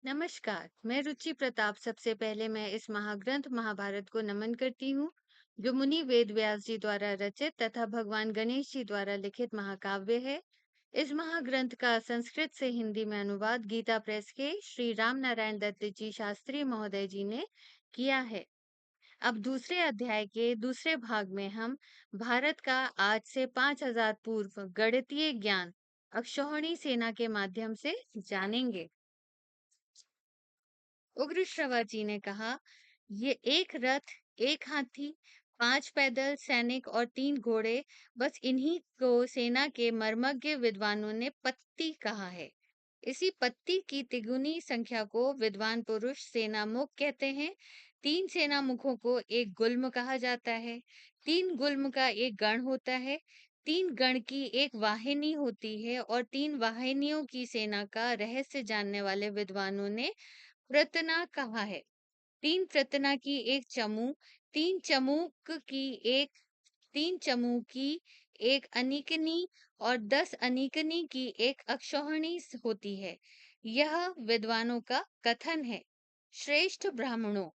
नमस्कार। मैं रुचि प्रताप। सबसे पहले मैं इस महाग्रंथ महाभारत को नमन करती हूँ, जो मुनि वेद व्यास जी द्वारा रचित तथा भगवान गणेश जी द्वारा लिखित महाकाव्य है। इस महाग्रंथ का संस्कृत से हिंदी में अनुवाद गीता प्रेस के श्री राम नारायण दत्त जी शास्त्री महोदय जी ने किया है। अब दूसरे अध्याय के दूसरे भाग में हम भारत का आज से 5000 पूर्व गणितीय ज्ञान अक्षौहिणी सेना के माध्यम से जानेंगे। उग्र श्रवा जी ने कहा, ये एक रथ, एक हाथी, 5 पैदल सैनिक और 3 घोड़े, बस इन्हीं को सेना के मर्मज्ञ विद्वानों ने पत्ती कहा है। इसी पत्ती की तिगुनी संख्या को विद्वान पुरुष सेना मुख कहते हैं। 3 सेना मुखों को एक गुल्म कहा जाता है। 3 गुल्म का एक गण होता है। 3 गण की एक वाहिनी होती है और 3 वाहिनियों की सेना का रहस्य जानने वाले विद्वानों ने प्रतना कहा है। 3 प्रतना की एक चमू, 3 चमूक की एक 3 चमू की एक अनिकनी और 10 अनिकनी की एक अक्षौहिणी होती है। यह विद्वानों का कथन है। श्रेष्ठ ब्राह्मणों,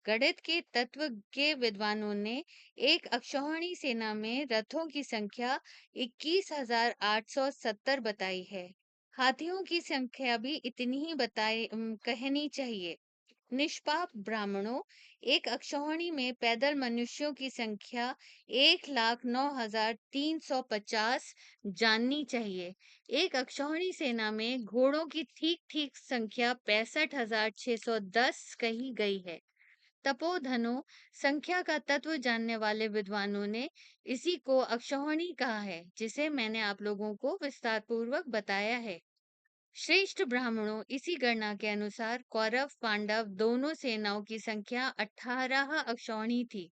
गणित के तत्व के विद्वानों ने एक अक्षौहिणी सेना में रथों की संख्या 21,870 बताई है। हाथियों की संख्या भी इतनी ही कहनी चाहिए। निष्पाप ब्राह्मणों, एक अक्षौहिणी में पैदल मनुष्यों की संख्या 1,09,350 जाननी चाहिए। एक अक्षौहिणी सेना में घोड़ों की ठीक ठीक संख्या 65,610 कही गई है। तपोधनों, संख्या का तत्व जानने वाले विद्वानों ने इसी को अक्षौहिणी कहा है, जिसे मैंने आप लोगों को विस्तार पूर्वक बताया है। श्रेष्ठ ब्राह्मणों, इसी गणना के अनुसार कौरव पांडव दोनों सेनाओं की संख्या 18 अक्षौहिणी थी।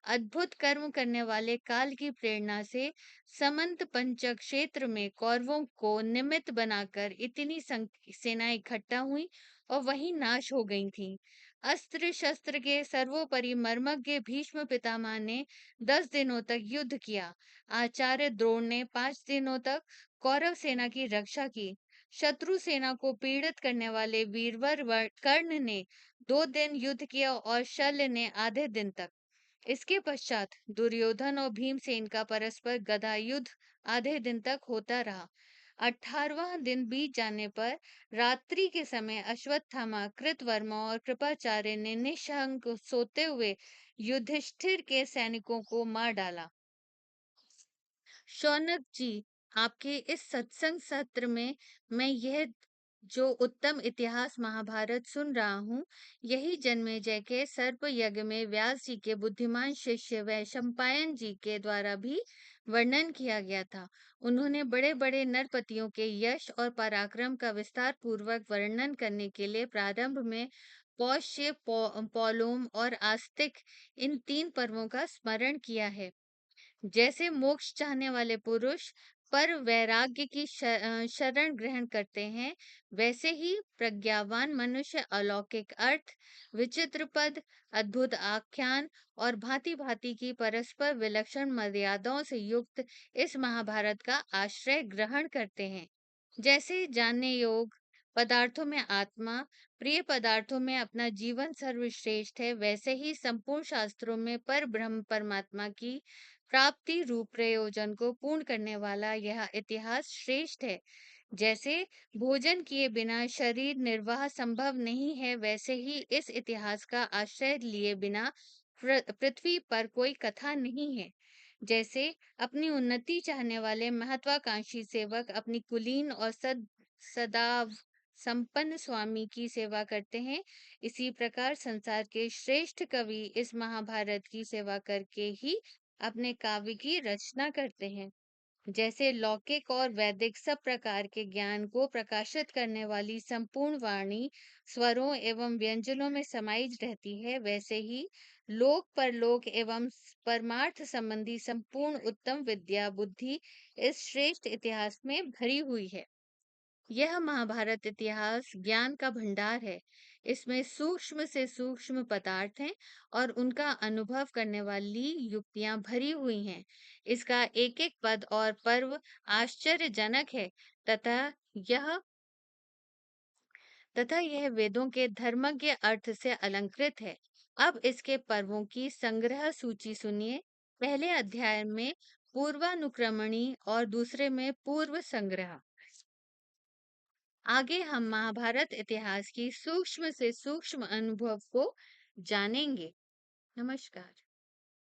अद्भुत कर्म करने वाले काल की प्रेरणा से समंत पंचक क्षेत्र में कौरवों को निमित्त बनाकर इतनी सेनाएं इकट्ठा हुई और वहीं नाश हो गई थीं। अस्त्र शस्त्र के सर्वोपरि मर्मज्ञ भीष्म पितामह ने 10 दिनों तक युद्ध किया। आचार्य द्रोण ने 5 दिनों तक कौरव सेना की रक्षा की। शत्रु सेना को पीड़ित करने वाले वीरवर कर्ण ने 2 दिन युद्ध किया और शल्य ने आधे दिन तक। इसके पश्चात दुर्योधन और भीमसेन का परस्पर गदा युद्ध आधे दिन तक होता रहा। 18वां दिन बीत जाने पर रात्रि के समय अश्वत्थामा, कृतवर्मा और कृपाचार्य ने निशंक सोते हुए युधिष्ठिर के सैनिकों को मार डाला। शौनक जी, आपके इस सत्संग सत्र में मैं यह जो उत्तम इतिहास महाभारत सुन रहा हूँ, यही जन्मेजय के सर्प यज्ञ में व्यास जी के बुद्धिमान शिष्य वैशंपायन जी के द्वारा भी वर्णन किया गया था। उन्होंने बड़े बड़े नरपतियों के यश और पराक्रम का विस्तार पूर्वक वर्णन करने के लिए प्रारंभ में पौष्य, पौलोम और आस्तिक इन 3 पर्वों का स्मरण किया है। जैसे मोक्ष चाहने वाले पुरुष पर वैराग्य की शरण ग्रहण करते हैं, वैसे ही प्रज्ञावान मनुष्य अलौकिक अर्थ, विचित्र पद, अद्भुत आख्यान और भांति भांति की परस्पर विलक्षण मर्यादाओं से युक्त इस महाभारत का आश्रय ग्रहण करते हैं। जैसे जानने योग पदार्थों में आत्मा, प्रिय पदार्थों में अपना जीवन सर्वश्रेष्ठ है, वैसे ही संपूर्ण शास्त्रों में पर ब्रह्म परमात्मा की प्राप्ति रूप प्रयोजन को पूर्ण करने वाला यह इतिहास श्रेष्ठ है। जैसे भोजन किए बिना शरीर निर्वाह संभव नहीं है, वैसे ही इस इतिहास का आश्रय लिए बिना पृथ्वी पर कोई कथा नहीं है। जैसे अपनी उन्नति चाहने वाले महत्वाकांक्षी सेवक अपनी कुलीन और सदाव संपन्न स्वामी की सेवा करते हैं, इसी प्रकार संसार के श्रेष्ठ कवि इस महाभारत की सेवा करके ही अपने काव्य की रचना करते हैं। जैसे लौकिक और वैदिक सब प्रकार के ज्ञान को प्रकाशित करने वाली संपूर्ण वाणी स्वरों एवं व्यंजनों में समाई रहती है, वैसे ही लोक परलोक एवं परमार्थ संबंधी संपूर्ण उत्तम विद्या बुद्धि इस श्रेष्ठ इतिहास में भरी हुई है। यह महाभारत इतिहास ज्ञान का भंडार है। इसमें सूक्ष्म से सूक्ष्म पदार्थ हैं और उनका अनुभव करने वाली युक्तियां भरी हुई हैं। इसका एक एक पद और पर्व आश्चर्यजनक है तथा यह तथा यह वेदों के धर्मज्ञ अर्थ से अलंकृत है। अब इसके पर्वों की संग्रह सूची सुनिए। पहले अध्याय में पूर्वानुक्रमणी और दूसरे में पूर्व संग्रह। आगे हम महाभारत इतिहास की सूक्ष्म से सूक्ष्म अनुभव को जानेंगे। नमस्कार।